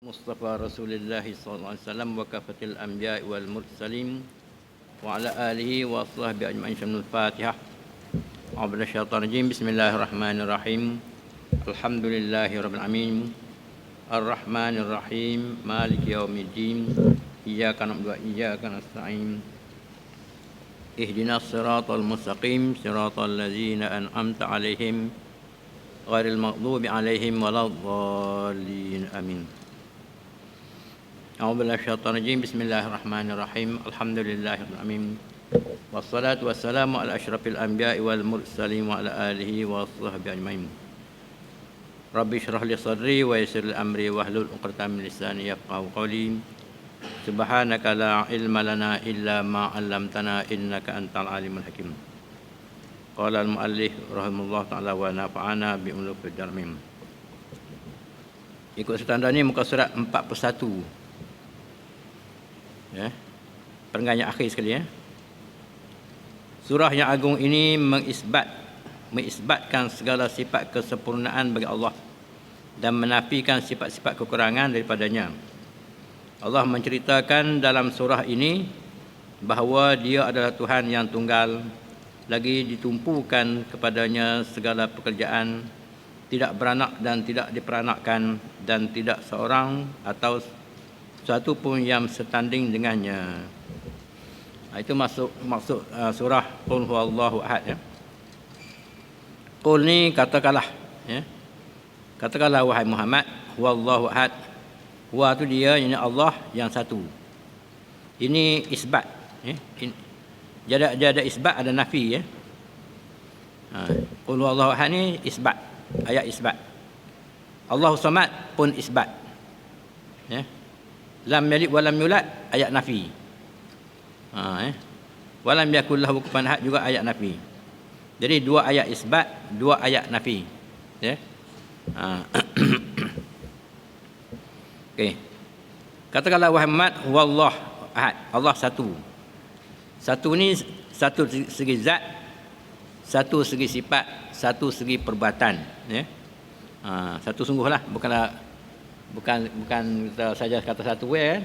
Mustafa Rasulullah sallallahu alaihi wasallam wa kafatil anbiya wal mursalin wa ala alihi wa sahbihi ajma'in. Syamsul Fatihah. A'udzu syaitanir rajim. Bismillahirrahmanirrahim. Alhamdulillahirabbil alamin. Arrahmanir rahim. Maliki yaumiddin. Iyyaka na'budu wa iyyaka nasta'in. Ihdinas siratal mustaqim, siratal ladzina an'amta 'alaihim ghairil maghdubi 'alaihim waladdallin. Amin. A'udzubillahi minasyaitonir rajim. Bismillahirrahmanirrahim. Alhamdulillahirabbil alamin. Wassalatu wassalamu ala asyrafil anbiya'i wal mursalin wa ala alihi wa sahbihi ajmain. Rabbi shrah li sadri wa yassir li amri wahlul 'uqdatam min lisani yafqahu qawli. Subhanaka la ilma lana illa ma 'allamtana innaka antal alimul hakim. Qala al-muallif rahimahullah ta'ala wa nafa'ana bi ulumid darmim. Ikut standar ni muka surat 41. Ya. Perenggan yang akhir sekali ya. Surah yang agung ini mengisbatkan segala sifat kesempurnaan bagi Allah dan menafikan sifat-sifat kekurangan daripadanya. Allah menceritakan dalam surah ini bahawa Dia adalah Tuhan yang tunggal, lagi ditumpukan kepadanya segala pekerjaan, tidak beranak dan tidak diperanakkan, dan tidak seorang atau satu pun yang setanding dengannya. Itu maksud surah Qul huwallahu ahad ya. Qul ni katakanlah ya. Katakanlah wahai Muhammad, huwallahu ahad. Huwa tu dia, ini Allah yang satu. Ini isbat ya. Ada isbat, ada nafi ya. Qul huwallahu ahad ni isbat, ayat isbat. Allahu samad pun isbat. Ya. Lam yalid wa lam yulad, ayat nafi. Wa lam yakul lahu kufuwan ahad juga ayat nafi. Jadi dua ayat isbat, dua ayat nafi. Ya. Okey. Katakanlah wahai Muhammad, wallah ahad. Allah satu. Satu ni satu segi zat, satu segi sifat, satu segi perbuatan, ya. Satu sungguhlah, bukan kita saja kata satu kan.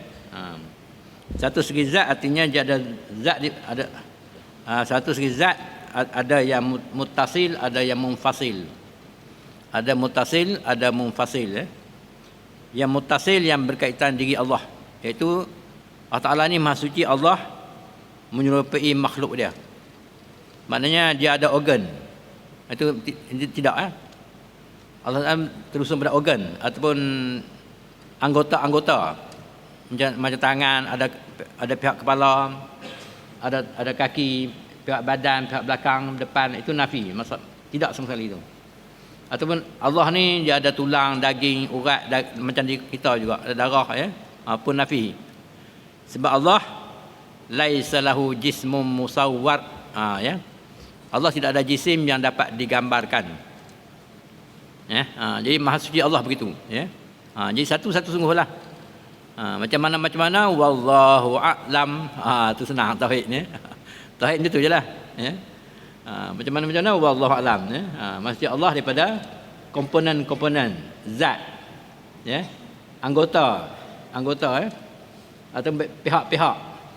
Satu segi zat artinya dia ada zat ada satu segi zat ada yang muttasil, ada yang munfasil. Ada muttasil, ada munfasil ya. Yang muttasil yang berkaitan diri Allah, iaitu Allah Taala ni Maha Suci, Allah menyerupai makhluk dia. Maknanya dia ada organ. Itu tidak Allah Taala terusan pada organ ataupun anggota-anggota, macam tangan, ada pihak kepala, ada kaki, pihak badan, pihak belakang, depan. Itu nafi, maksud tidak sama sekali itu. Ataupun Allah ni dia ada tulang, daging, urat, macam di kita juga ada darah ya, pun nafi. Sebab Allah laisa lahu jismun musawwar, ya. Allah tidak ada jisim yang dapat digambarkan. Ya, jadi Maha Suci Allah begitu ya. Jadi satu-satu sungguhlah. Macam mana wallahu a'lam. Tu senang tauhid ni. Tauhid itu jelah ya. Macam mana wallahu a'lam ya. Maksud Allah daripada komponen-komponen zat ya. Anggota ya. Atau pihak-pihak,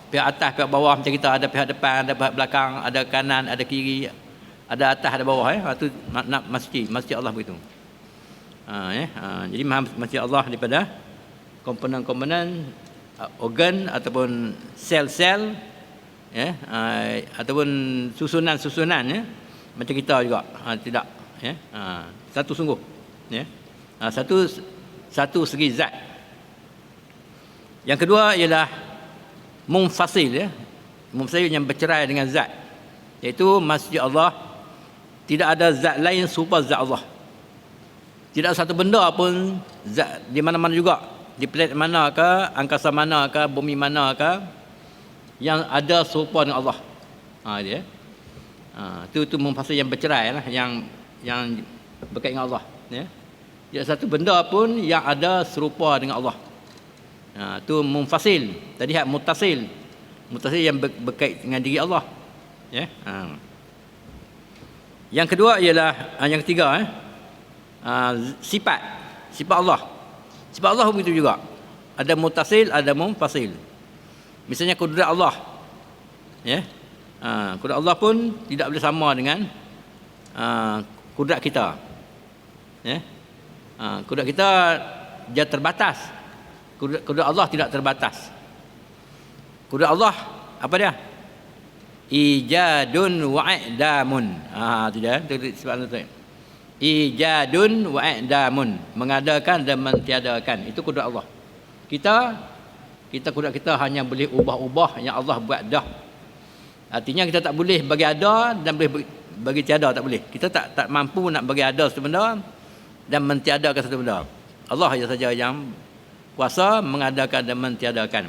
pihak atas, pihak bawah, macam kita ada pihak depan, ada pihak belakang, ada kanan, ada kiri, ada atas, ada bawah ya. Itu masjid Allah begitu. Jadi masjid Allah daripada komponen-komponen organ ataupun sel-sel ya, ataupun susunan-susunan ya, macam kita juga tidak ya, satu sungguh ya, satu segi zat. Yang kedua ialah munfasil ya, munfasil yang bercerai dengan zat, iaitu masjid Allah tidak ada zat lain serupa zat Allah. Tidak satu benda pun zat di mana-mana juga, di planet mana ke, angkasa mana ke, bumi mana ke, yang ada serupa dengan Allah. Dia. Itu munfasil yang bercerai lah, yang berkait dengan Allah. Ya. Tidak satu benda pun yang ada serupa dengan Allah. Itu munfasil. Tadi hak muttasil. Muttasil yang berkait dengan diri Allah. Ya. Yang kedua ialah yang ketiga sifat Allah. Sifat Allah begitu juga. Ada muttasil, ada munfasil. Misalnya kudrat Allah. Ya. Kudrat Allah pun tidak boleh sama dengan kudrat kita. Ya. Kudrat kita dia terbatas. Kudrat Allah tidak terbatas. Kudrat Allah apa dia? Ijadun wa i'damun. Itu dia. Sebab tu. Ijadun wa i'damun. Mengadakan dan mentiadakan. Itu kudrat Allah. Kita kudrat kita hanya boleh ubah-ubah yang Allah buat dah. Artinya kita tak boleh bagi ada dan boleh bagi tiada, tak boleh. Kita tak mampu nak bagi ada satu benda dan mentiadakan satu benda. Allah saja yang kuasa mengadakan dan mentiadakan.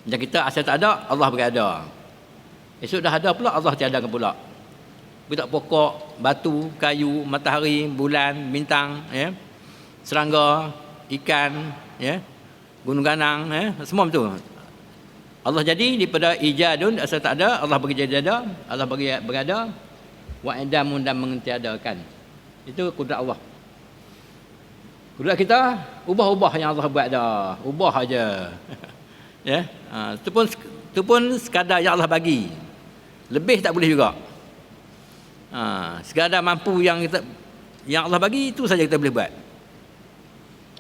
Dan kita asal tak ada, Allah bagi ada. Esok dah ada pula, Allah tiadakan pula. Budak pokok, batu, kayu, matahari, bulan, bintang, ya, serangga, ikan, ya, gunung ganang, ya, semua betul. Allah jadi daripada ijadun, asal tak ada, Allah bagi jadi ada, Allah bagi berada, wa idamun dan mengentiadakan. Itu kudrat Allah. Kudrat kita ubah-ubah yang Allah buat dah, ubah aja. Ya, itu pun sekadar yang Allah bagi. Lebih tak boleh juga. Sekadar mampu yang Allah bagi, itu saja kita boleh buat.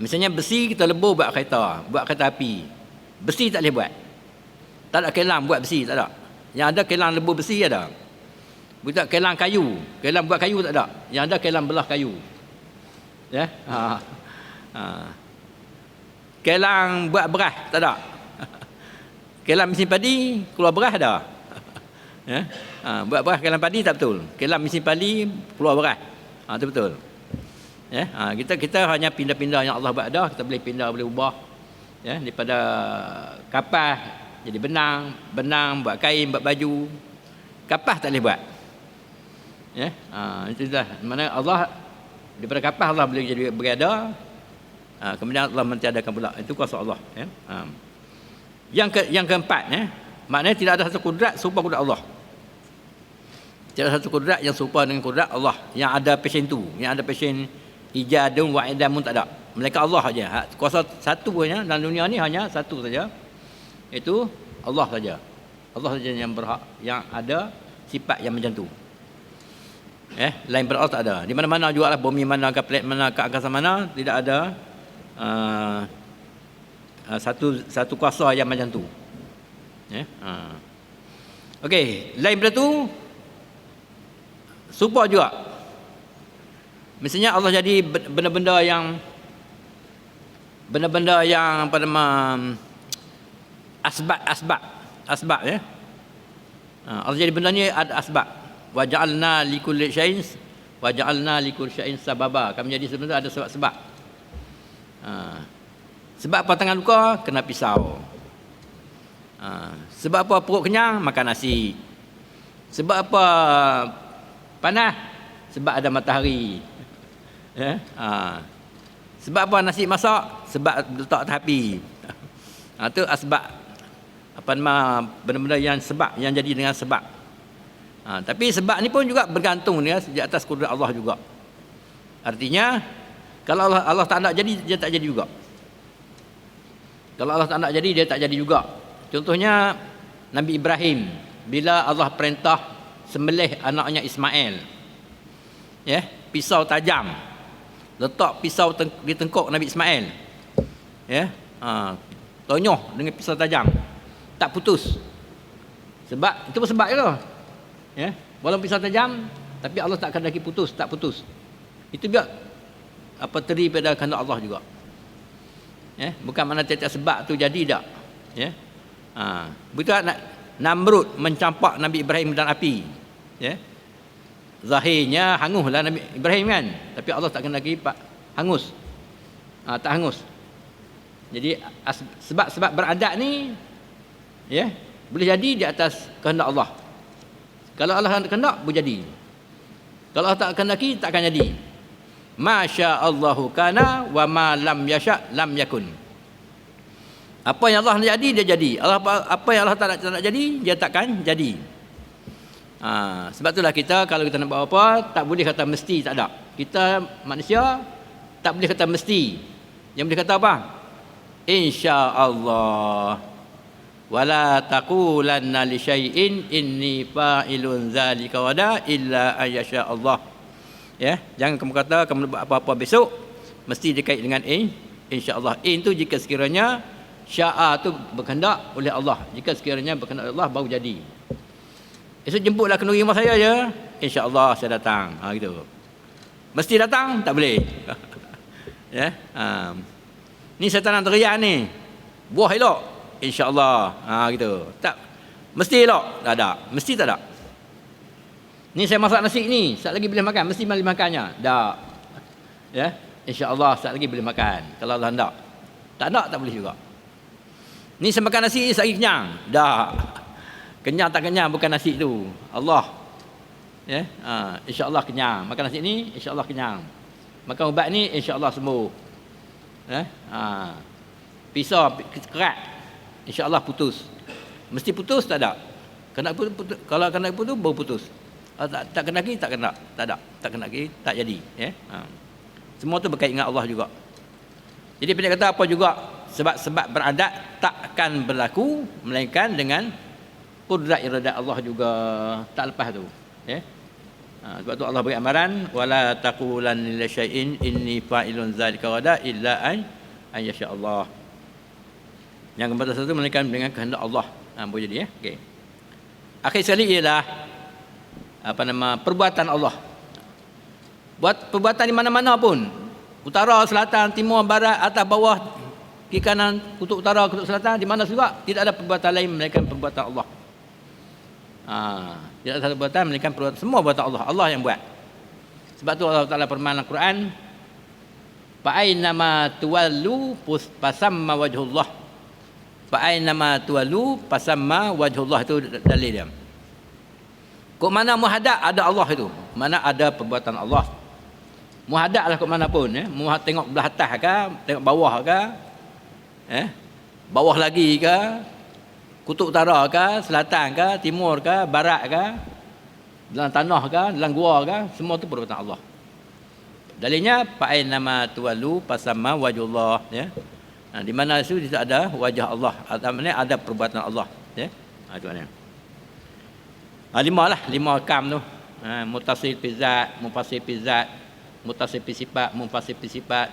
Misalnya besi kita lebur buat kereta api. Besi tak boleh buat. Tak ada kelang buat besi, tak ada. Yang ada kelang lebur besi ada. Buat kelang kayu, kelang buat kayu tak ada. Yang ada kelang belah kayu. Ya. Kelang buat beras tak ada. Kelang mesin padi keluar beras dah. Ya. Buat beras kelang padi tak betul. Kelang mesin padi keluar beras. Itu betul. Ya. Kita hanya pindah-pindah yang Allah buat dah, kita boleh pindah, boleh ubah. Ya, daripada kapas jadi benang buat kain, buat baju. Kapas tak boleh buat. Ya. Itu dah. Mana Allah daripada kapas Allah boleh jadi berada. Kemudian Allah mentiadakan pula. Itu kuasa Allah, ya. Yang keempat, ya, maknanya tidak ada satu kudrat serupa kudrat Allah. Tidak ada satu kudrat yang serupa dengan kudrat Allah. Yang ada pasien tu, yang ada pasien ijadun wa idamun tak ada. Melainkan Allah saja. Kuasa satu saja dalam dunia ni, hanya satu saja. Itu Allah saja. Allah saja yang berhak, yang ada sifat yang macam tu. Lain pada Allah tak ada. Di mana-mana juga lah, bumi mana ke planet mana ke angkasa mana, tidak ada satu kuasa yang macam tu. Okey, lain pada tu serupa juga. Misalnya Allah jadi benda-benda yang apa nama asbab, ya. Allah jadi benda ni ada asbab. Wa ja'alna likulli syai'in sababa. Kami jadi sebenarnya ada sebab-sebab. Sebab apa tangan luka? Kena pisau. Sebab apa perut kenyang? Makan nasi. Sebab apa panas? Sebab ada matahari. Ya? Sebab apa nasi masak? Sebab letak atas api. Itu asbab. Apa nama benda-benda yang sebab, yang jadi dengan sebab. Tapi sebab ni pun juga bergantung dia di atas kudrat Allah juga. Artinya kalau Allah tak nak jadi, dia tak jadi juga. Kalau Allah tak nak jadi, dia tak jadi juga. Contohnya Nabi Ibrahim, bila Allah perintah sembelih anaknya Ismail, ya, pisau tajam, letak pisau di tengkuk Nabi Ismail, ya, tonyoh dengan pisau tajam, tak putus. Sebab itu pun sebab je lah. Ya, walaupun pisau tajam, tapi Allah tak akan lagi putus, tak putus. Itu juga teri pada kehendak Allah juga. Ya, bukan mana tiap-tiap sebab tu jadi tak. Ya. Betul nak Namrud mencampak Nabi Ibrahim dalam api. Ya. Zahirnya hanguslah Nabi Ibrahim kan, tapi Allah tak akan lagi hangus. Tak hangus. Jadi sebab beradat ni, ya, boleh jadi di atas kehendak Allah. Kalau Allah kehendak, boleh jadi. Kalau Allah tak kehendaki, tak akan jadi. Masya Allahu kana wa ma lam yasha lam yakun. Apa yang Allah nak jadi, dia jadi. Apa yang Allah tak nak jadi, dia takkan jadi. Sebab itulah kita, kalau kita nak buat apa, tak boleh kata mesti, tak ada. Kita manusia tak boleh kata mesti. Yang boleh kata apa? insya-Allah. Wala taqulanna li syai'in inni fa'ilun zalika wada illa ayyasha Allah. Ya, jangan kamu kata kamu buat apa-apa besok mesti dikait dengan insya-Allah. Itu jika sekiranya syaa tu berkehendak oleh Allah. Jika sekiranya berkehendak Allah baru jadi. Esok jemputlah kenduri rumah saya je. Insya-Allah saya datang. Gitu. Mesti datang tak boleh. Ya. Ni saya tak nak teriak ni. Buah elok. InsyaAllah. Gitu. Tak. Mesti elok. Tak ada. Mesti tak ada. Ni saya masak nasi ni. Sekejap lagi boleh makan. Mesti boleh makannya. Tak. Ya. InsyaAllah sekejap lagi boleh makan. Kalau Allah hendak. Tak nak tak boleh juga. Ni saya makan nasi sekejap lagi kenyang. Tak. Kenyang tak kenyang bukan nasi tu. Allah. Ya. InsyaAllah kenyang. Makan nasi ni InsyaAllah kenyang. Makan ubat ni InsyaAllah sembuh. Ya. Pisau kerat. InsyaAllah putus. Mesti putus tak ada. Kalau kena putus baru putus. Tak kena lagi tak kena. Tak ada. Tak kena lagi tak jadi. Ya. Semua tu berkait dengan Allah juga. Jadi pendek kata apa juga sebab-sebab beradat takkan berlaku melainkan dengan qudrat iradat Allah juga. Tak lepas tu. Ya. Sebab tu Allah beri amaran wala taqulan li syai'in inni fa'ilun zalika wada illa an yasha Allah. Yang kepada satu melainkan dengan kehendak Allah. Boleh jadi ya. Okey. Akhir sekali ialah perbuatan Allah. Buat perbuatan di mana-mana pun. Utara, selatan, timur, barat, atas, bawah, kiri kanan, kutub utara, kutub selatan, di mana juga tidak ada perbuatan lain melainkan perbuatan Allah. Tidak ada perbuatan melainkan perbuatan semua perbuatan Allah. Allah yang buat. Sebab tu Allah Taala firman dalam Quran, "Fa'ainama tuwallu fasamma wajhullah." Fa'ainama tuwallu fasamma wajhullah, itu dalil dia. Kok mana muhadap ada Allah itu. Mana ada perbuatan Allah. Muhadaplah kok mana pun ya. Muhadap tengok belah atas ke, tengok bawah ke. Bawah lagi ke, kutub utara ke, selatan ke, timur ke, barat ke, dalam tanah ke, dalam gua ke, semua tu perbuatan Allah. Dalilnya fa'ainama tuwallu fasamma wajhullah ya. Di mana itu tidak ada wajah Allah, ada perbuatan Allah ya. Itu maknanya. Lima kam tu. Muttasil fi zat, munfasil fi zat, muttasil fi sifat, munfasil fi sifat,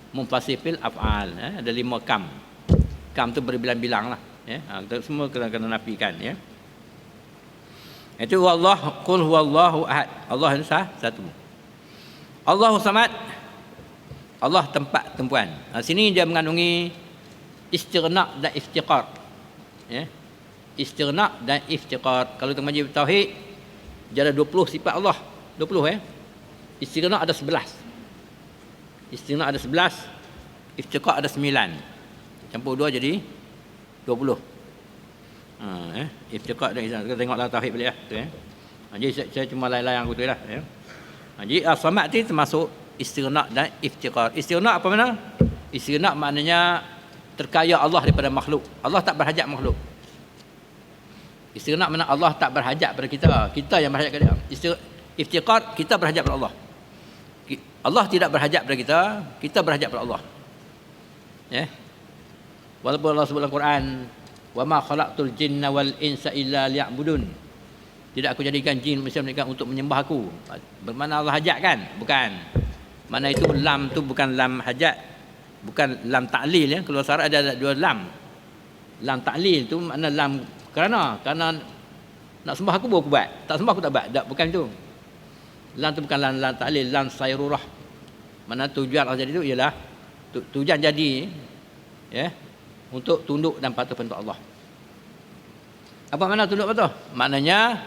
munfasil fil af'al Ada 5 kam. Kam tu berbilang-bilang lah ya. Kita semua kena nafikan ya. Itu Allah, qul huwallahu ahad. Allah itu satu. Allahu samad. Allah tempat tumpuan. Sini dia mengandungi istighna' dan iftiqar. Ya. Istighna' dan iftiqar. Kalau kita mengaji tauhid, dia ada 20 sifat Allah. 20 ya. Istighna' ada 11. Istighna' ada 11, iftiqar ada 9. Campur 2 jadi 20. Iftiqar dan istighna'. Kita tengok dalam tauhid balik lah tu ya. Jadi saya cuma lain-lain aku tu lah ya. Jadi as-samad ni termasuk istighna' dan iftiqar. Istighna' apa makna? Istighna' maknanya terkaya Allah daripada makhluk. Allah tak berhajat makhluk. Istighna' makna Allah tak berhajat pada kita. Kita yang berhajat kepada dia. Iftiqar, kita berhajat pada Allah. Allah tidak berhajat pada kita, kita berhajat pada Allah. Ya. Walaupun Allah sebut dalam Quran, "Wa ma khalaqtul jinna wal insa illa liya'budun." Tidak aku jadikan jin manusia mereka untuk menyembah aku. Bermakna Allah hajat kan? Bukan. Mana itu lam tu bukan lam hajat, bukan lam ta'lil ya. Kalau syarat ada 2 lam. Lam ta'lil tu makna lam kerana nak sembah aku baru aku buat. Tak sembah aku tak buat. Tak, bukan itu. Lam tu bukan lam ta'lil, lam sayrurah. Mana tujuan Allah jadi itu ialah tujuan jadi ya untuk tunduk dan patuh pada Allah. Apa makna tunduk patuh? Maknanya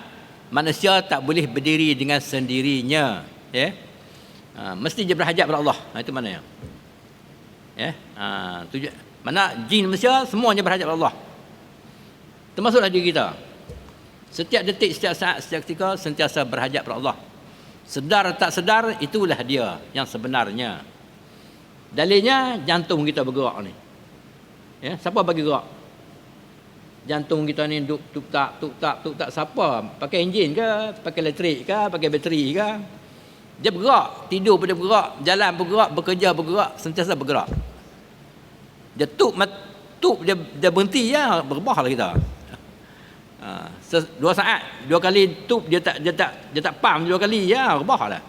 manusia tak boleh berdiri dengan sendirinya ya. Mesti dia berhajat pada Allah. Itu maknanya. Ya. Mana jin manusia semuanya berhajat pada Allah. Termasuklah diri kita. Setiap detik, setiap saat, setiap ketika sentiasa berhajat pada Allah. Sedar tak sedar, itulah dia yang sebenarnya. Dalilnya jantung kita bergerak ni. Ya, siapa bagi gerak? Jantung kita ni duk tak siapa? Pakai enjin ke, pakai elektrik ke, pakai bateri ke? Dia bergerak, tidur pun dia bergerak, jalan bergerak, bekerja bergerak, sentiasa bergerak. Dia dia berhenti ya, berubahlah kita. 2 saat, 2 kali tup dia tak pam 2 kali ya, berubahlah.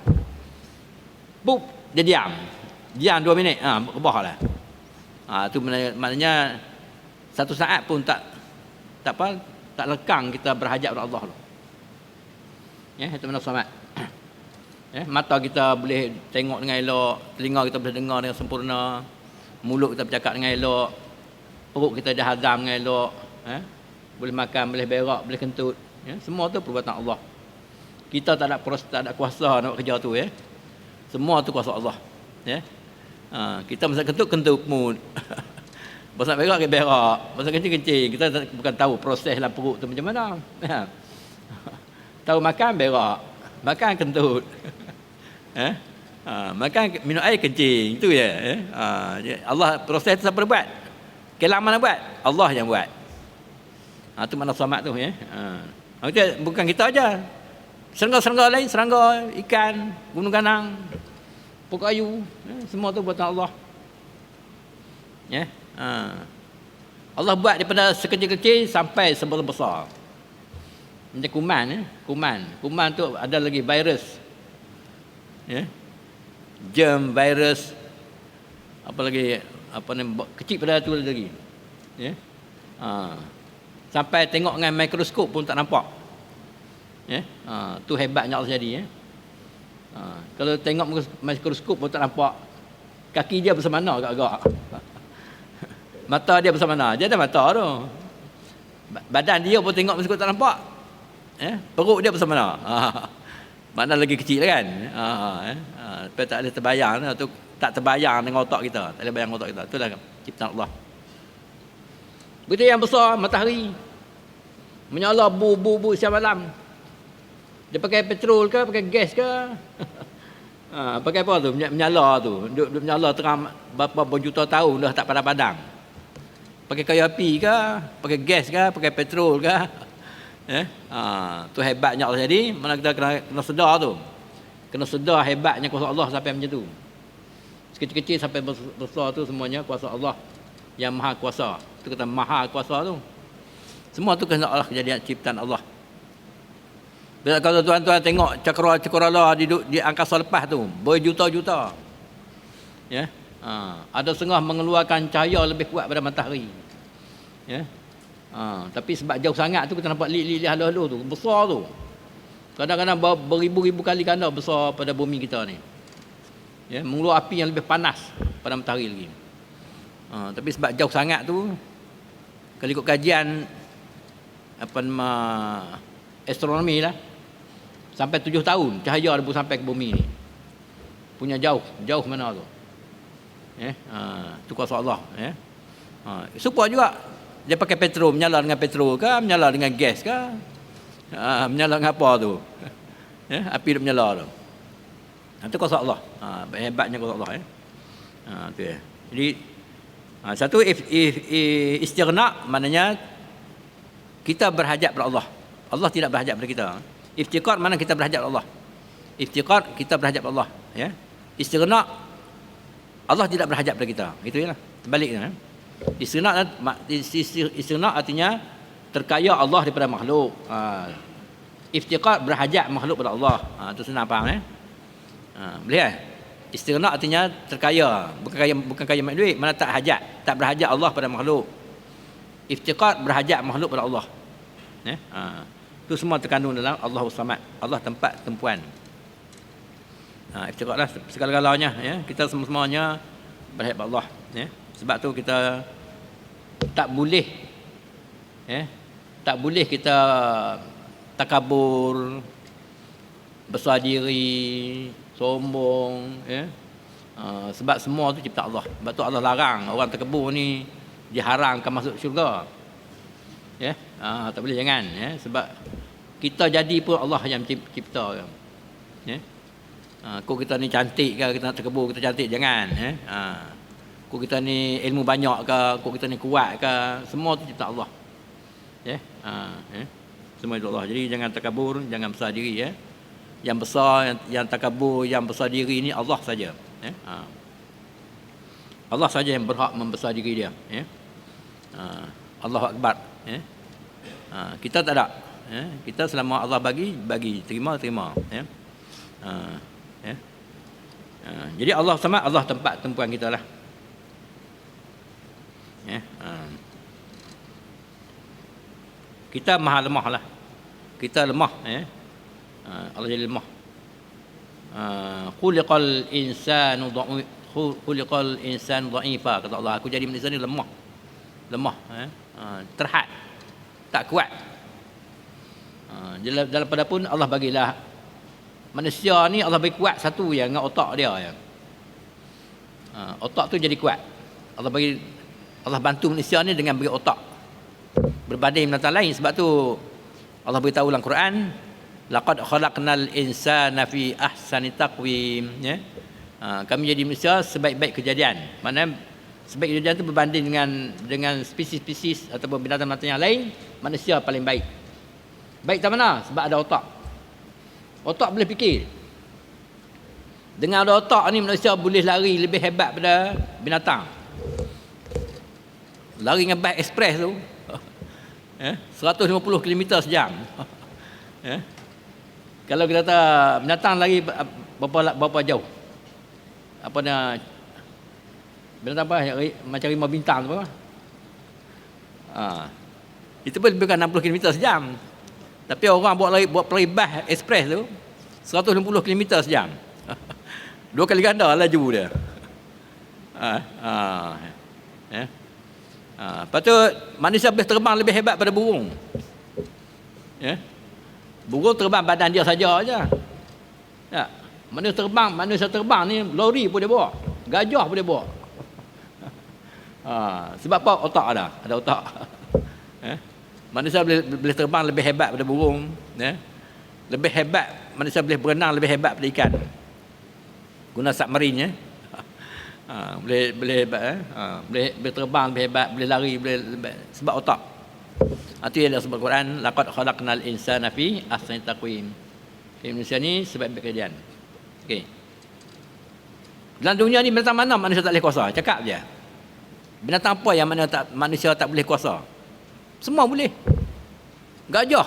Pup dia diam. Diam 2 minit, berubahlah. Tu maknanya 1 saat pun tak lekang kita berhajat kepada Allah tu. Ya, itu mana selamat. Ya, mata kita boleh tengok dengan elok, telinga kita boleh dengar dengan sempurna, mulut kita bercakap dengan elok, perut kita dah hazam dengan elok, boleh makan, boleh berak, boleh kentut, ya, semua tu perbuatan Allah. Kita tak ada kuasa nak buat kerja tu, ya. Semua tu kuasa Allah, ya. Kita masa kentut mood. Masa berak ke berak, masa kencing. Kita bukan tahu proses dalam perut tu macam mana. Ya. Tahu makan berak, makan kentut. Makan minum air kencing, itu ya. Allah proses tu siapa buat? Kelam mana buat? Allah yang buat. Tu makna selamat tu, ya. Bukan kita aja. Serangga-serangga lain, serangga, ikan, gunung ganang, pokok ayu, semua tu buatan Allah. Ya. Allah buat daripada sekecil-kecil sampai sebesar-besar. Macam kuman, ya. Kuman tu ada lagi virus. Ya. Germ, virus, apa lagi, kecil pada tu lagi. Ya. Sampai tengok dengan mikroskop pun tak nampak. Ya. Tu hebatnya Allah jadi, ya. Kalau tengok mikroskop pun tak nampak. Kaki dia bersama mana agak-agak. Mata dia bersama mana? Dia ada mata tu. Badan dia pun tengok mikroskop tak nampak. Perut dia bersama mana? Mana lagi kecil kan? Tapi tak boleh terbayang tu, tak terbayang dengan otak kita. Tak boleh bayang otak kita. Itulah ciptaan Allah. Begitu yang besar, matahari menyala bu siang malam. Dia pakai petrol ke, pakai gas ke? Pakai apa tu? Menyala tu. Duk menyala terang berapa juta tahun dah tak padam-padam. Pakai kayu api ke, pakai gas ke, pakai petrol ke? Tu hebatnya Allah jadi. Mana kita kena sedar tu. Kena sedar hebatnya kuasa Allah sampai macam tu. Sekecil-kecil sampai besar tu semuanya kuasa Allah yang maha kuasa. Tu kata maha kuasa tu. Semua tu kena Allah, kejadian ciptaan Allah. Bila kalau tuan-tuan tengok cakrawala di angkasa lepas tu, berjuta-juta. Ya. Ada setengah mengeluarkan cahaya lebih kuat pada matahari. Ya. Tapi sebab jauh sangat tu kita nampak lik-lik halu-halu tu, besar tu. Kadang-kadang beribu-ribu kali ganda besar pada bumi kita ni. Ya, mengeluarkan api yang lebih panas pada matahari lagi. Tapi sebab jauh sangat tu, kalau ikut kajian astronomi lah, sampai 7 tahun cahaya baru sampai ke bumi ni. Punya jauh mana tu. Tu kuasa Allah, ya. Supaya juga dia pakai petrol, menyala dengan petrol ke, menyala dengan gas ke, menyala dengan apa tu. Ya, api dia menyala tu. Itu kuasa Allah. Hebatnya kuasa Allah, ya. Tu ya. Jadi satu istighna maknanya kita berhajat pada Allah. Allah tidak berhajat pada kita. Iftiqar mana kita berhajat pada Allah. Iftiqar kita berhajat pada Allah, ya. Istighna Allah tidak berhajat pada kita. Itu ya. Terbaliknya. Istighna artinya terkaya Allah daripada makhluk. Iftiqar berhajat makhluk pada Allah. Itu senang faham, ya. Boleh ya? Istighna artinya terkaya, bukan kaya mak duit, mana tak hajat, tak berhajat Allah pada makhluk. Iftiqar berhajat makhluk pada Allah. Ya. Itu semua terkandung dalam Allahus Samad. Allah tempat tumpuan. Iftiqarlah segala-galanya, ya. Kita semua-semuanya berhajat pada Allah, ya. Sebab tu kita tak boleh, ya, tak boleh kita takabur, besar diri, sombong, ya. Sebab semua tu cipta Allah. Sebab tu Allah larang orang takabur ni, diharamkan masuk syurga. Ya, tak boleh, jangan, ya. Sebab kita jadi pun Allah yang cipta, ya. Kok kita ni cantik ke, kita nak takabur kita cantik, jangan, ya. Kok kita ni ilmu banyak ke, kok kita ni kuat ke, semua tu cipta Allah, ya. Semua itu Allah. Jadi jangan takabur, jangan besar diri, ya. Yang besar, yang takabur, yang besar diri ni Allah saja, ya. Allah saja yang berhak membesar diri dia, ya. Allahu Akbar, ya. Kita tak ada, ya. Kita selama Allah bagi, terima, ya. Ya. Jadi Allah sama, Allah tempat tumpuan kita lah, ya. Kita maha lemah lah, kita lemah, ya. Allah jadi lemah. Khuliqal insanu dha'ifa, kata Allah, aku jadi manusia ni lemah, ya. Terhad, tak kuat. Daripada pun Allah bagilah manusia ni, Allah bagi kuat satu yang dengan otak dia, ya. Otak tu jadi kuat. Allah bantu manusia ni dengan bagi otak, berbanding binatang lain. Sebab tu Allah beritahu dalam Quran, laqad khalaqnal insana fi ahsani taqwim, ya. Kami jadi manusia sebaik-baik kejadian. Maknanya sebaik kejadian itu berbanding dengan spesies-spesies ataupun binatang-binatang yang lain, manusia paling baik. Baik tak mana? Sebab ada otak. Otak boleh fikir. Dengan ada otak ni, manusia boleh lari lebih hebat pada binatang. Lari dengan bike express tu, 150 km sejam. Kalau kita kata binatang lari berapa jauh? Apa nak binatang apa? Macam rimau bintang tu apa? Itu pun lebih kurang 60 km sejam. Tapi orang buat lari bus express tu 150 km sejam. 2 kali ganda laju dia. Lepas tu manusia boleh terbang lebih hebat pada burung. Ya. Burung terbang badan dia saja aja. Ya. Manusia terbang ni lori pun dia bawa, gajah pun dia bawa. Sebab apa? Otak ada otak. Manusia boleh terbang lebih hebat pada burung, ya. Lebih hebat, manusia boleh berenang lebih hebat pada ikan. Guna submarine, ya. Boleh hebat, boleh terbang lebih hebat, boleh lari sebab otak. Itu yang disebut Quran, laqad khalaqnal insana fi ahsani taqwim. Manusia ni sebaik-baik kejadian. Okey. Dalam dunia ni binatang mana manusia tak boleh kuasa? Cakap je. Binatang apa yang manusia tak boleh kuasa? Semua boleh. Gajah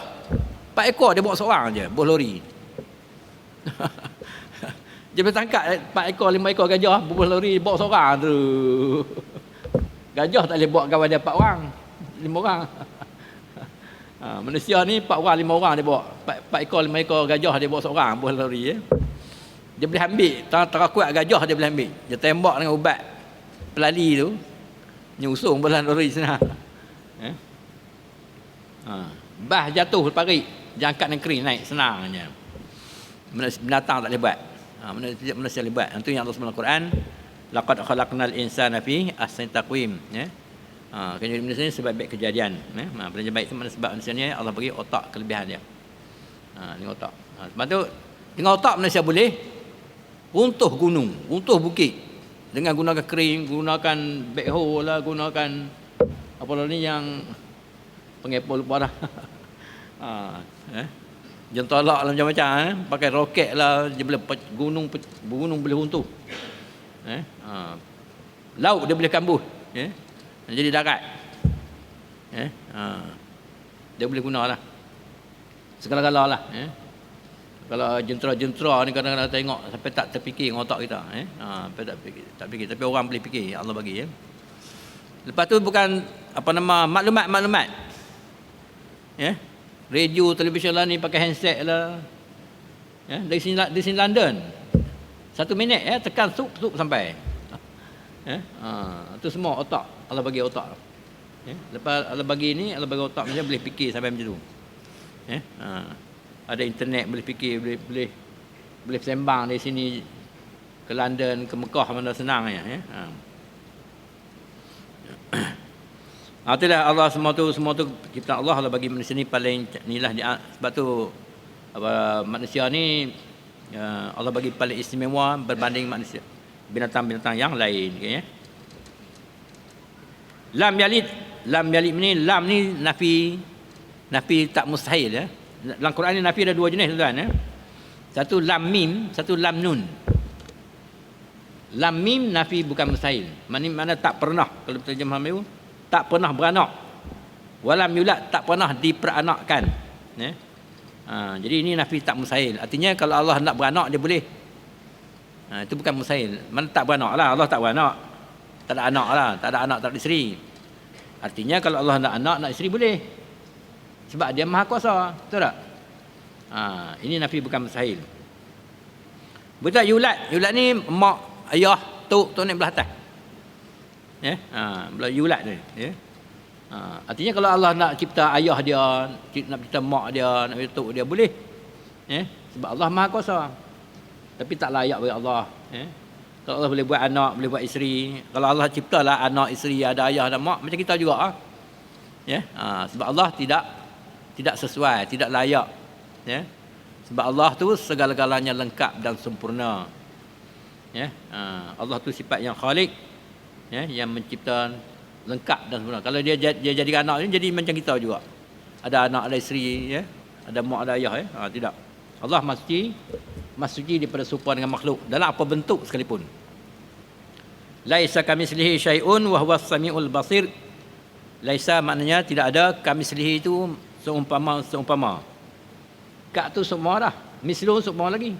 4 ekor dia bawa seorang je, boleh lori. Dia boleh tangkap 4 ekor, 5 ekor gajah, boleh lori bawa seorang tu. Gajah tak boleh bawa kawan dia 4 orang, 5 orang. Manusia ni 4 orang, 5 orang dia bawa. 4 ekor, 5 ekor gajah dia bawa seorang, boleh lori, ya. Dia boleh ambil, terakuat gajah dia boleh ambil. Dia tembak dengan ubat pelali tu, nyusung boleh lori senang. Ya. Bah jatuh parit, dia angkat dengan kering naik senang je. Binatang tak boleh buat. Manusia boleh buat. Itu yang Allah sebut dalam Quran, laqad khalaqnal insana fi ahsani taqwim, ya. Kejadian manusia ni sebaik-baik kejadian, ya. Belajar baik tu mana sebab manusia ni Allah bagi otak kelebihan dia. Dengan otak. Sebab tu dengan otak manusia boleh runtuh gunung, runtuh bukit dengan gunakan kering, gunakan backhoe lah, gunakan apa ni yang pengepul lupa dah. Jentolak lah macam-macam, pakai roket lah, dia boleh gunung boleh runtuh. Laut dia boleh kambuh, ya. Jadi darat. Dia boleh guna lah segala-gala lah, ya. Kalau jentera-jentera ni kadang-kadang tengok sampai tak terfikir dengan otak kita, sampai tak fikir, tapi orang boleh fikir, Allah bagi, ya. Lepas tu bukan maklumat, ya. Radio, televisyen lah ni pakai handset lah, ya. Dari sini London 1 minit, ya, tekan sup sampai, ya. Itu semua otak, Allah bagi otak, ya. Lepas Allah bagi ni, Allah bagi otak macam boleh fikir sampai macam tu, ya. Ada internet, boleh fikir, boleh sembang dari sini ke London, ke Mekah, mana senang, ya. Itulah Allah, semua tu ciptaan Allah bagi manusia ni paling inilah dia. Sebab tu manusia ni Allah bagi paling istimewa berbanding manusia binatang-binatang yang lain, okay, ya. Lam yalid ni, lam ni nafi tak mustahil, ya. Dalam Quran ni nafi ada 2 jenis, tuan, ya. Satu lam mim, satu lam nun. Lam mim nafi bukan mustahil. Mana tak pernah, kalau terjemah Melayu, tak pernah beranak. Walam yulad, tak pernah diperanakkan. Ya. Jadi ini nafi tak mustahil. Artinya kalau Allah nak beranak dia boleh. Itu bukan mustahil. Mana tak beranak lah, Allah tak beranak. Tak ada anak lah, tak ada anak, tak ada isteri. Artinya kalau Allah nak anak, nak isteri boleh. Sebab dia maha kuasa. Betul tak? Ini nafi bukan mustahil. Betul yulad. Yulad ni mak, ayah, tok naik belah atas. Ya, belah yulad ni. Ya. Artinya kalau Allah nak cipta ayah dia, nak cipta mak dia, nak cipta tok dia boleh. Ya. Sebab Allah maha kuasa. Tapi tak layak bagi Allah. Ya. Kalau Allah boleh buat anak, boleh buat isteri. Kalau Allah ciptalah anak, isteri, ada ayah, ada mak, macam kita juga. Ya. Sebab Allah tidak sesuai, tidak layak. Ya. Sebab Allah tu segala-galanya lengkap dan sempurna. Ya. Allah tu sifat yang khalik, ya, yang mencipta lengkap dan sempurna. Kalau dia jadi anak ni jadi macam kita juga. Ada anak, ada isteri, ya. Ada mak, ada ayah, ya. Tidak. Allah suci daripada serupa dengan makhluk dalam apa bentuk sekalipun. Laisa kamitslihi syai'un wa huwas samiul basir. Laisa maknanya tidak ada, kamitslihi itu seumpama. Kak tu seumpama dah. Mislun seumpama lagi.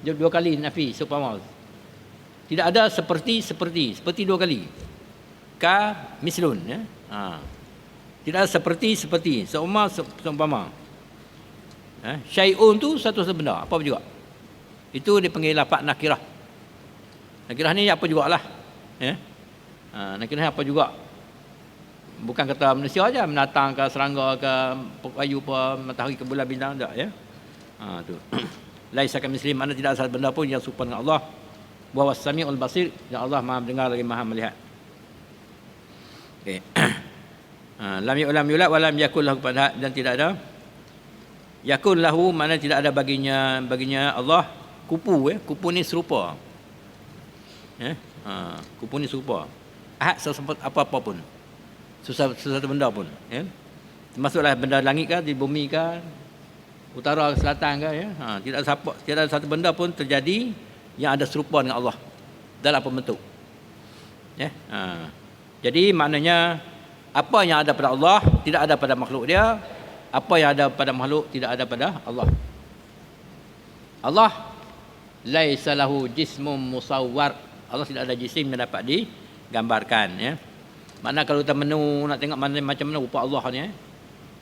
Dua kali nafi seumpama. Tidak ada seperti dua kali. Ka mislun, ya. Tidak ada seperti seumpama. Syai'un tu satu benda, apa juga. Itu dipanggil lafaz nakirah. Nakirah ni apa jugalah. Ya. Nakirah ni apa juga. Bukan kata manusia aja, binatang ke, serangga ke, pokok ayu ke, matahari ke, bulan bintang tak, ya. Tu. Laisa kamitslihi, mana tidak ada benda pun yang serupa dengan Allah. Wa huwas samiul basir, dan Allah Maha mendengar lagi Maha melihat. Okey. Lam yulad wa lam yakul lahu kufuwan ahad, dan tidak ada yakun lahu, mana tidak ada baginya Allah kupu. Kupu ni serupa. Kupu ni serupa. Ahad sesuatu apa pun. Sesuatu benda pun. Ya. Termasuklah benda langit ke, di bumi ke, utara ke, selatan ke. Ya. Tidak ada satu benda pun terjadi yang ada serupa dengan Allah dalam apa bentuk. Ya. Jadi maknanya apa yang ada pada Allah tidak ada pada makhluk dia. Apa yang ada pada makhluk tidak ada pada Allah. Allah laisa lahu jismun musawwar. Allah tidak ada jisim yang dapat digambarkan, ya. Makna kalau kita menu nak tengok macam mana rupa Allah ni,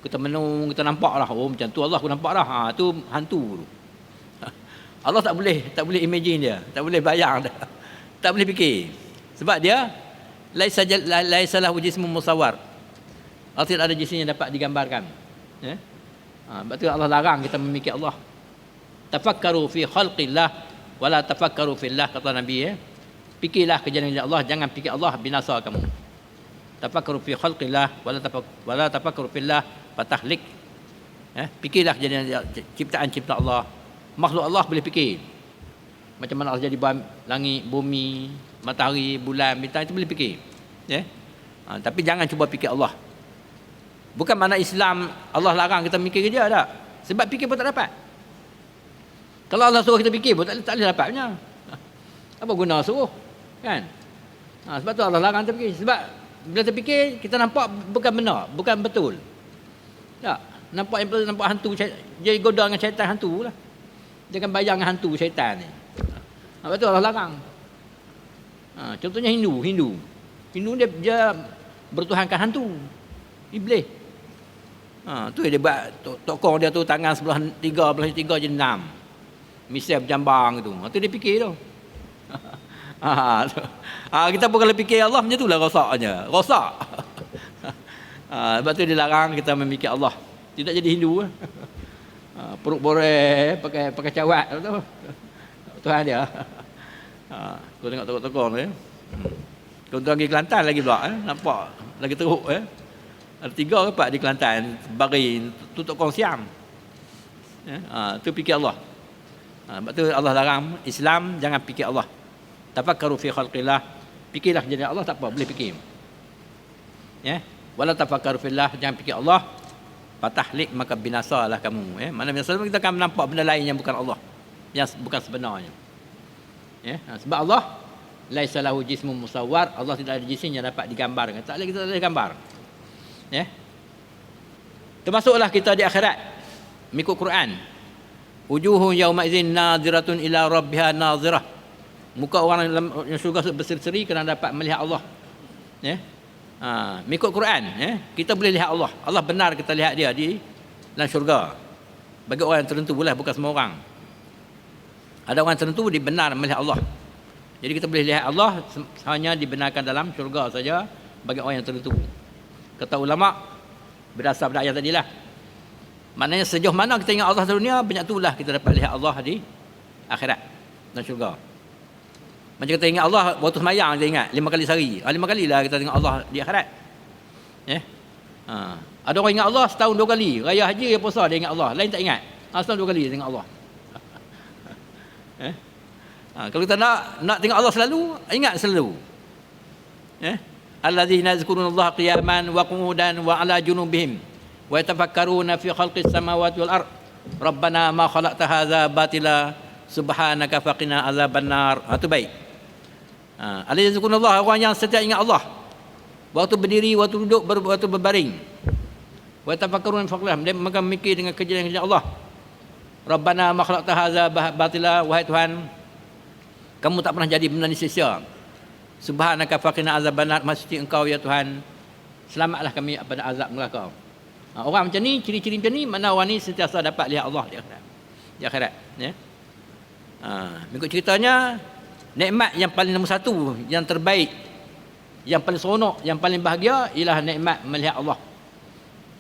kita menu, kita nampaklah, oh macam tu Allah aku nampak dah. Tu hantu tu. Allah tak boleh imagine dia, tak boleh bayang dah. Tak boleh fikir. Sebab dia laisa lahu jismun musawwar. Allah tidak ada jisim yang dapat digambarkan. Ya. Sebab tu Allah larang kita memikir Allah. Tafakkaru fi khalqillah wala tafakkaru fillah, kata Nabi, ya. Fikirlah kejadian Allah, jangan fikir Allah, binasa kamu. Tafakkaru fi khalqillah wala tafakkaru fillah fatahlik. Ya, fikirlah kejadian ciptaan Allah. Makhluk Allah boleh fikir. Macam mana Allah jadi langit, bumi, matahari, bulan, bintang, itu boleh fikir. Ya. Tapi jangan cuba fikir Allah. Bukan mana Islam Allah larang kita mikir dia tak. Sebab fikir pun tak dapat. Kalau Allah suruh kita fikir pun tak boleh dapatnya. Apa guna suruh? Kan? Sebab tu Allah larang kita fikir. Sebab bila kita fikir, kita nampak bukan benar, bukan betul. Tak? Nampak hantu, jadi goda dengan syaitan hantu lah. Jangan bayang dengan hantu syaitan ni. Sebab tu Allah larang. Contohnya Hindu dia bertuhankan hantu, iblis. Tu dia buat tokong dia tu, tangan sebelah tiga jadi 6. Misal berjambang tu. Tu dia fikir tu. Kita pun kalau fikir Allah macam itulah rosaknya. Rosak. Sebab tu dia larang kita memikir Allah. Tidak jadi Hindu. Perut boreh, pakai cawat tu. Tuhan dia. Kau tengok tokong tu, ya. Kau pergi Kelantan lagi pula, nampak lagi teruk, ya. Ada 3 rapat di Kelantan, bari tutup kong siam. Ya, tu fikir Allah. Sebab tu Allah larang Islam jangan fikir Allah. Tafakkaru fi khalqillah, fikirlah jadi Allah, tak apa, boleh fikir. Ya, wala tafakkaru fillah, jangan fikir Allah, fatahlik, maka binasalah kamu. Ya, mana binasa kita akan nampak benda lain yang bukan Allah, yang bukan sebenarnya. Ya, sebab Allah Laisa lahu jismun musawwar, Allah tidak ada jisim yang dapat digambarkan. Tak boleh, kita tak boleh gambar. Ya. Termasuklah kita di akhirat mengikut Quran. Wujuhun yauma idzin nadhiratun ila rabbiha nadhirah. Muka orang yang syurga berseri-seri kerana dapat melihat Allah. Ya. Mengikut Quran, ya. Kita boleh lihat Allah. Allah benar kita lihat dia di dalam syurga. Bagi orang yang tertentu boleh, bukan semua orang. Ada orang tertentu dia benar melihat Allah. Jadi kita boleh lihat Allah hanya dibenarkan dalam syurga saja bagi orang yang tertentu. Kata ulama berdasar pada ayat tadilah. Maknanya sejauh mana kita ingat Allah di dunia, banyak itulah kita dapat lihat Allah di akhirat dan syurga. Macam kita ingat Allah waktu semayang, kita ingat 5 kali sehari. 5 kali lah kita tengok Allah di akhirat. Ya. Ada orang ingat Allah setahun 2 kali. Raya haji, puasa dia ingat Allah. Lain tak ingat. Setahun 2 kali dia tengok Allah. Kalau kita nak tengok Allah selalu, ingat selalu. Alladzina yazkurunallaha qiyaman wa qu'udan wa 'ala junubihim wa yatafakkaruna fi khalqis samawati wal ard. Rabbana ma khalaqta hadza batila subhanaka faqina azabannar. Itu baik. Alladzina yazkurunallaha, orang yang setiap ingat Allah. Waktu berdiri, waktu duduk, waktu berbaring. Wa tafakkarun faqlah, dia maka mikir dengan kejadian Allah. Rabbana ma khalaqta hadza batila, wahai Tuhan, kamu tak pernah jadi benda ni sia-sia. Subhanaka faqina azabannar, maksudnya engkau ya Tuhan, selamatlah kami pada azab neraka. Orang macam ni, ciri-ciri macam ni, mana orang ni sentiasa dapat lihat Allah di akhirat. Di akhirat, ya. Mengikut ceritanya, nikmat yang paling nombor 1, yang terbaik, yang paling seronok, yang paling bahagia ialah nikmat melihat Allah.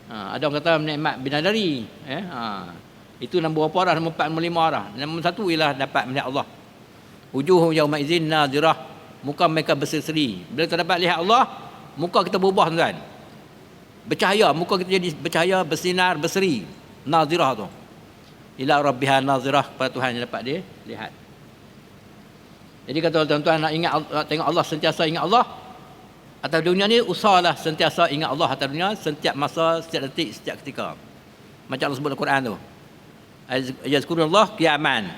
Ada orang kata nikmat bidadari, itu nombor berapa dah? Nombor 4, nombor 5 dah. Nombor 1 ialah dapat melihat Allah. Wujuhum yauma idzin nadhirah, muka mereka berseri-seri. Bila kita dapat lihat Allah, muka kita berubah, tuan. Bercahaya, muka kita jadi bercahaya, bersinar, berseri. Nadhirah tu. Ila rabbiha nadhirah, kepada Tuhan yang dapat dia lihat. Jadi kata tuan-tuan nak ingat, nak tengok Allah, sentiasa ingat Allah. Atas dunia ni usahalah sentiasa ingat Allah atas dunia, setiap masa, setiap detik, setiap ketika. Macam Allah sebut dalam Quran tu. Yazkurullah qiyaman,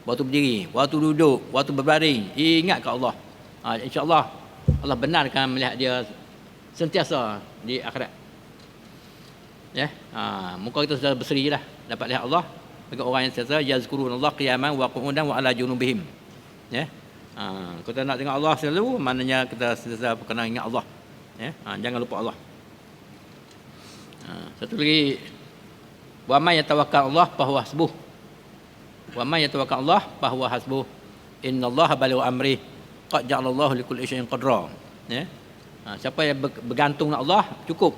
waktu berdiri, waktu duduk, waktu berbaring, ingat ke Allah. InsyaAllah Allah benarkan melihat dia sentiasa di akhirat. Ya, muka kita sudah berseri lah, dapat lihat Allah. Bagi orang yang sentiasa yazkurullah qiyaman wa qu'udan wa 'ala junubihim. Ya. Kita nak tengok Allah selalu, maknanya kita sentiasa kena ingat Allah. Ya. Jangan lupa Allah. Satu lagi, wa may yatawakkal Allah fahuwa hasbuh. Wa may yatawakkal Allah fahuwa hasbuh. Innallaha balighu amri qad ja'alallahu likulli syai'in qadra. Ya. Siapa yang bergantung dengan Allah, cukup.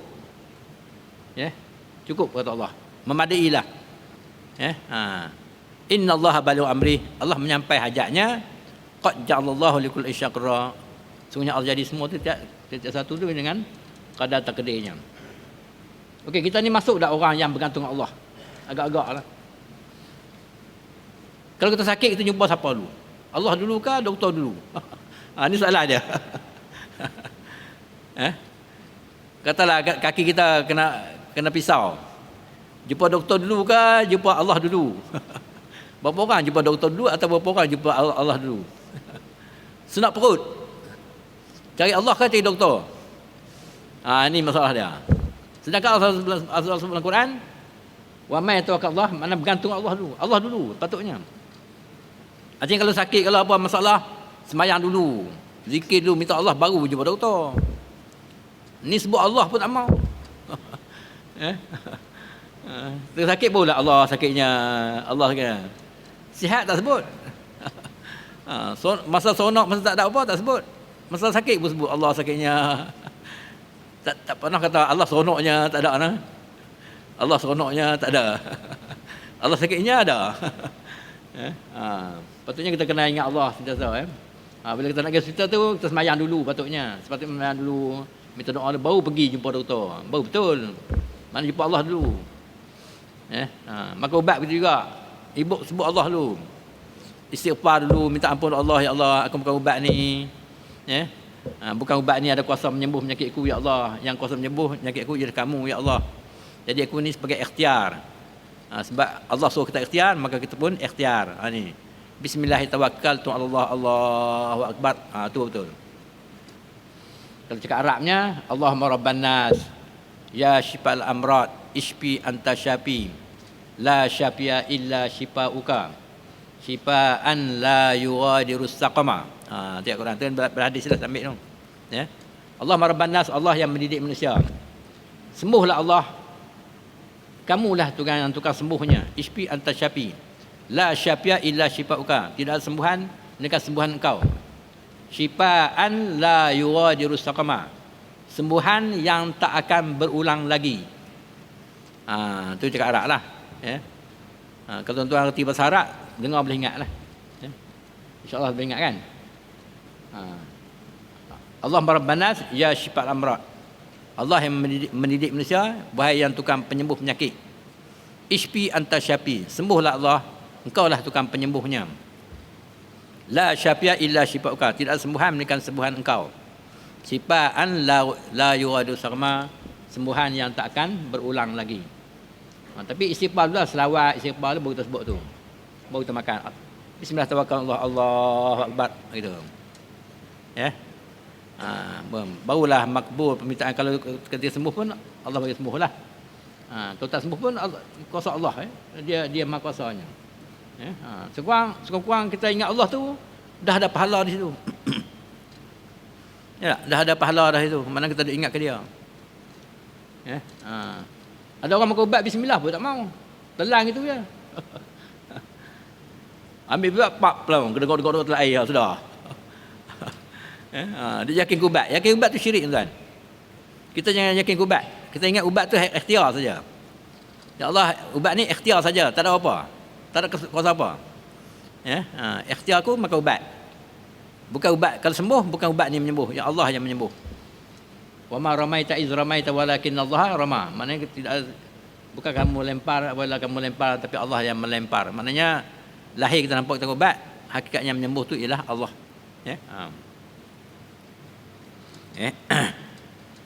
Ya. Cukup kata Allah. Memadailah. Ya. Innallaha balighu amri. Allah menyampai hajatnya. Qad ja'alallahu likulli syai'in qadra. Sungguhnya Allah jadi semua tu tiap satu tu dengan qadar takdirnya. Okey, kita ni masuk dah orang yang bergantung Allah. Agak-agak lah. Kalau kita sakit, kita jumpa siapa dulu? Allah dulu ke doktor dulu? Ni soalan dia. Katalah kaki kita kena pisau. Jumpa doktor dulu ke jumpa Allah dulu? Berapa orang jumpa doktor dulu atau berapa orang jumpa Allah dulu? Senak perut. Cari Allah ke cari doktor? Ini masalah dia. Sedangkan Allah sebut dalam Quran, wa may yatawakkal Allah, mana bergantung Allah dulu. Allah dulu patutnya. Artinya kalau sakit, kalau apa masalah, sembahyang dulu, zikir dulu, minta Allah, baru jumpa doktor. Ni sebut Allah pun tak mau. Sakit pula Allah sakitnya. Allah kan. Sihat tak sebut. Masa sonok, masa tak ada apa tak sebut. Masa sakit pun sebut Allah sakitnya. Tak pernah kata Allah seronoknya, tak ada nah. Allah seronoknya tak ada. Allah sakitnya ada. Patutnya kita kena ingat Allah sentiasa. Bila kita nak pergi hospital tu, kita sembahyang dulu patutnya. Sepatutnya sembahyang dulu, minta doa baru pergi jumpa doktor. Baru betul. Mana jumpa Allah dulu. Maka ubat begitu juga. Ibu sebut Allah dulu. Istighfar dulu, minta ampun Allah, ya Allah, aku bukan ubat ni. Bukan ubat ni ada kuasa menyembuh penyakitku, ya Allah. Yang kuasa menyembuh penyakitku ialah kamu, ya Allah. Jadi aku ni sebagai ikhtiar. Sebab Allah suruh kita ikhtiar, maka kita pun ikhtiar. Ni. Bismillahirrahmanirrahim, Allah, Allahu akbar. Tu betul. Kalau cakap Arabnya, Allahumma rabban nas, ya syifal amrad, ishfi anta syafi, la syafi'a illa syifa'uka, syifa'an la yughadiru saqama. Tiap Quran tu berhadis dah ambil tu. Ya. Allahumma rabban nas, Allah yang mendidik manusia. Sembuhlah Allah. Kamulah Tuhan yang tukang sembuhnya. Ishfi anta syafi, la syafi'a illa syifa'uka. Tidak ada sembuhan melainkan sembuhan engkau. Syifaan la yughadiru saqama. Sembuhan yang tak akan berulang lagi. Tu cakap Arab lah. Ya. Kalau tuan-tuan reti bahasa Arab, dengar boleh ingat lah. Ya. InsyaAllah boleh ingat kan. Allah Rabbanas, ya syifal amrad. Allah yang mendidik manusia, wahai yang tukang penyembuh penyakit. Ishfi anta syafi. Sembuhlah Allah, engkau lah tukang penyembuhnya. La syafi'a illa syifa'uka. Tidak ada sembuhan melainkan sembuhan engkau. Syifa'an la yughadiru saqama. Sembuhan yang tak akan berulang lagi. Tapi istighfar dulu lah, selawat istighfar dulu baru kita sebut tu. Baru kita makan. Bismillah tawakkalullah, Allahu akbar gitu. Ya. Barulah makbul permintaan. Kalau ketika sembuh pun Allah bagi sembuhlah. Kalau tak sembuh pun kuasa Allah, dia maha kuasanya. Ya. Sekurang-kurang kita ingat Allah tu, dah ada pahala di situ. Ya, dah ada pahala dah situ. Mana kita ingat ke dia. Ya. Ada orang makan ubat bismillah pun tak mau. Telang itu je. Ambil ubat pak pelang, gedor-gedor telah air sudah. Dia yakin ubat. Yakin ubat tu syirik tuan. Kita jangan yakin ubat. Kita ingat ubat tu ikhtiar saja. Ya Allah, ubat ni ikhtiar saja, tak ada apa. Tak ada kuasa apa. Ya, ikhtiar aku makan ubat. Bukan ubat kalau sembuh, bukan ubat ni menyembuh, ya Allah yang menyembuh. Wa ma ramaita iz ramaita walakin Allah rama. Maknanya tidak, bukan kamu lempar, tapi Allah yang melempar. Maknanya lahir kita nampak kita ubat, hakikatnya menyembuh tu ialah Allah. Ya.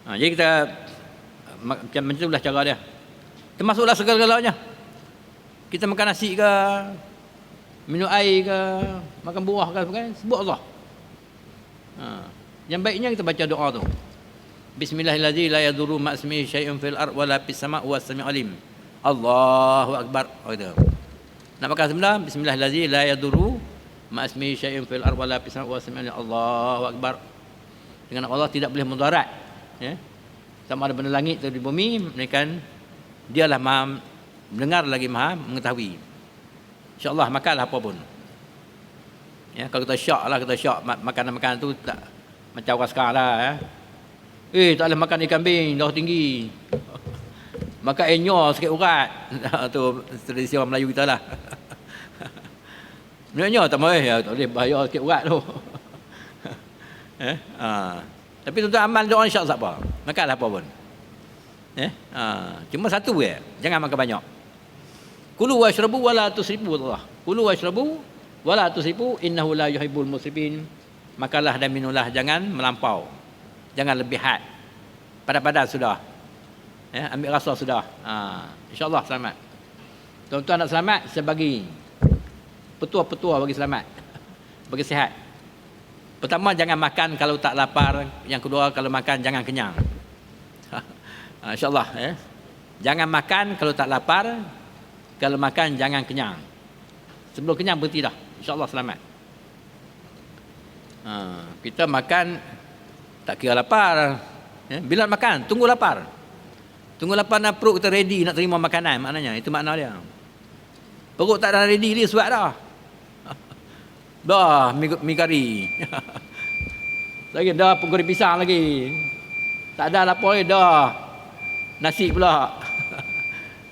Jadi kita macam itulah cara dia. Termasuklah segala-galanya. Kita makan nasi ke, minum air ke, makan buah ke, sebut Allah. Yang baiknya kita baca doa tu. Bismillahirrahmanirrahim, la yadurru ma ismihi syai'un fil ard wala fis sama' wa sami'ul alim. Allahu akbar. Gitu. Nak makan sebelah, bismillahirrahmanirrahim, la yadurru ma ismihi syai'un fil ard wala fis sama' wa sami'ul alim. Allahu akbar. Dengan Allah tidak boleh mudarat. Ya. Sama ada benda langit atau di bumi, melainkan dialah maha mendengar lagi maha mengetahui. InsyaAllah makanlah apa pun. Ya, kalau kita syak makanan-makanan tu tak macam orang sekarang lah. Tak boleh makan ikan bin, dah tinggi. Makan enyor sikit urat. Tu tradisi orang Melayu kita lah. Enyor tak boleh, tak boleh bahaya sikit urat tu. Tapi tuan-tuan amal doa insya-Allah apa? Makanlah apa pun. Cuma satu je, jangan makan banyak. Kulu washrabu wala tusrifu Allah. Kulu washrabu wala tusrifu innahu la yuhibbul musrifin. Makanlah dan minumlah, jangan melampau. Jangan lebih had. Padan-padan sudah. Ya, ambil rasa sudah. Insya-Allah selamat. Tuan-tuan nak selamat, saya bagi petua-petua bagi selamat. Bagi sihat. Pertama, jangan makan kalau tak lapar. Yang kedua, kalau makan jangan kenyang. InsyaAllah. Jangan makan kalau tak lapar. Kalau makan jangan kenyang. Sebelum kenyang berhenti dah. InsyaAllah selamat. Kita makan tak kira lapar. Bila makan, tunggu lapar. Tunggu lapar dan perut kita ready nak terima makanan. Maknanya, itu makna dia. Perut tak dah ready, dia suat dah. Dah, mi kari. Lagi dah goreng pisang lagi. Tak ada lapar lagi dah. Nasi pula.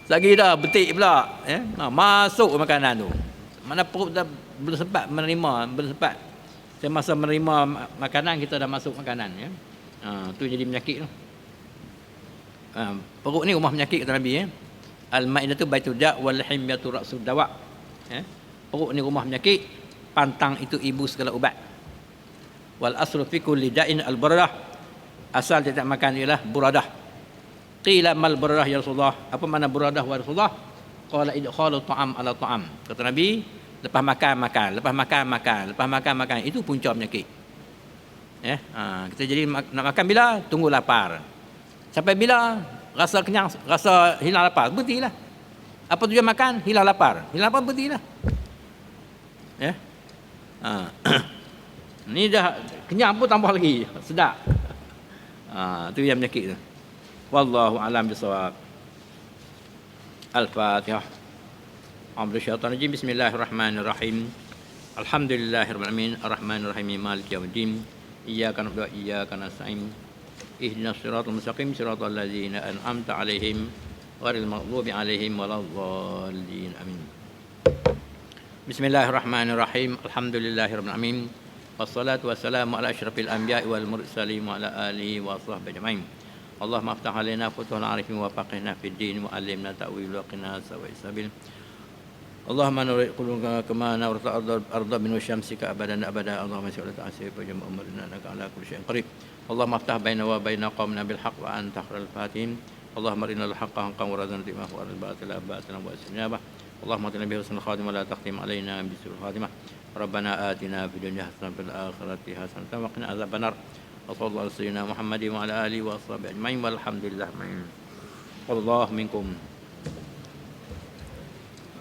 Lagi dah betik pula. Masuk makanan tu. Mana perut dah belum sempat menerima, belum sempat. Semasa menerima makanan, kita dah masuk makanan. Ya. Tu jadi penyakit tu. Perut ni rumah penyakit kata Nabi. Al-Ma'idatu baitud da' wal himyatu ra'sud dawa'. Perut ni rumah penyakit. Pantang itu ibu segala ubat. Wal aslu fi kulli da'in al-buradah. Asal dia tak makan ialah buradah. Qila mal buradah ya Rasulullah. Apa makna buradah wa Rasulullah? Qala idkhalu ta'am ala ta'am. Kata Nabi, Lepas makan makan, lepas makan makan, lepas makan makan, itu punca penyakit. Kita jadi nak makan bila? Tunggu lapar. Sampai bila? Rasa kenyang, rasa hilang lapar, berhentilah. Apa tujuan makan? Hilang lapar. Hilang lapar, berhentilah. Ni dah kenyang pun tambah lagi, sedap. Tu yang penyakit tu. Wallahu a'lam bissawab. Al-Fatihah. A'udzubillahi Bismillahirrahmanirrahim. Alhamdulillahirabbil alamin arrahmanir rahim maliki yaumiddin. Iyyaka na'budu wa iyyaka nasta'in. Ihdinas siratal mustaqim siratal ladzina an'amta 'alaihim ghairil maghdubi 'alaihim waladdallin. Amin. Bismillahirrahmanirrahim. Alhamdulillahirabbil alamin. Wassalatu wassalamu ala asyrafil anbiya'i wal mursalin wa ala alihi wa sahbihi ajma'in. Allahumma aftah alaina futuhal arifin wa faqihna fid din wa 'allimna ta'wil wa qina sawa'is sabil. Allahumma nuri qulubana kama nawrata arda min syamsika abadan abada. Allahumma salli ala ta'asif wa jama' umrina innaka ala kulli syai'in qadir. Allahumma aftah baina wa baina qaumina bil haqq wa anta khairul fatihin. Allahumma arinal haqqa haqqan warzuqna ittiba'a wa arinal batila batilan wa istinaba. Allahumma atina bi husnil khatimah la taqtim alaina bi su'il khatimah. Rabbana atina fid dunya hasanatan wa fil akhirati hasanatan wa qina adzabannar. Wa sallallahu ala sayyidina Muhammadin wa ala alihi wa sahbihi ajma'in walhamdulillah. Wallahu minkum.